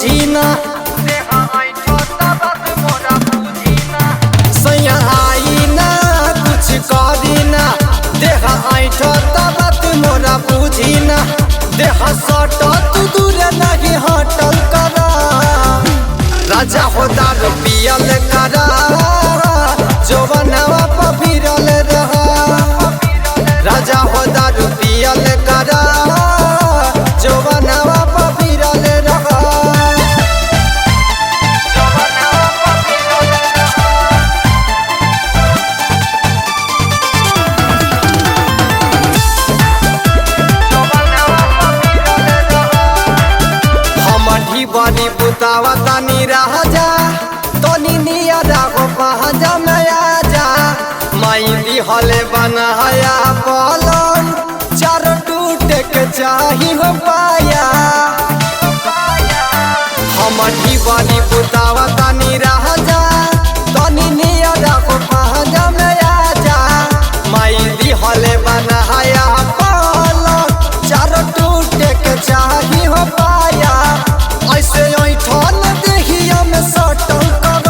बुझी ना सैया आई ना कुछ करी ना देह ऐठ बात मोरा बुझी ना देह सट तू दूर नहीं हटल कर राजा हो दारू पियल कर जवनवा पर फिरल रह राजा हो दारू पियल कर जवनवा पर फिरल रह बनी बुतावा तनी राजा तनी नियरा को पहजा में आजा माई दी हले बनाया पलंग चार टूटे के चाही हो पाया हमठी बनी बुतावा तनी राजा तनी नियरा को पहजा में आजा माई दी हले बनाया पलंग चार टूटे के चाही हो पाया ऐसे ऐठन देहिया में सटल कर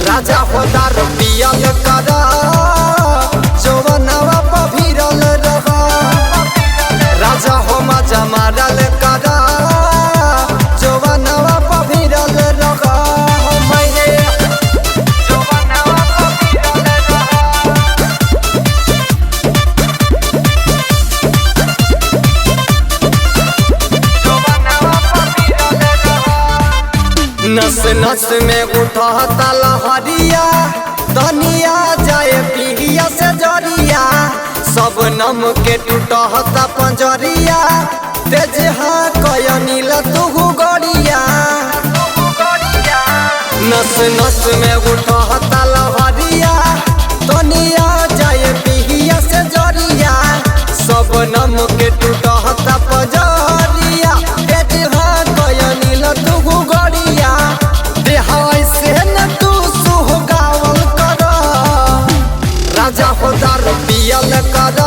राजा हो दारू पियल कर जवनवा पर फिरल रह राजा हो मजा मारल कर जवनवा पर फिरल रह नस नस में उठता लहरिया धनिया जाए पिहिया से जरिया सब नम के टूटता पंजरिया तेज हाँ कय नील तू गड़िया नस नस में उठता लहरिया धनिया जाए पिहिया से जरिया सब नम के टूटता पंजरिया तेज हाँ कय नील तू गड़िया ऐसे न तू सुगावल कर राजा हो दारू पियल कर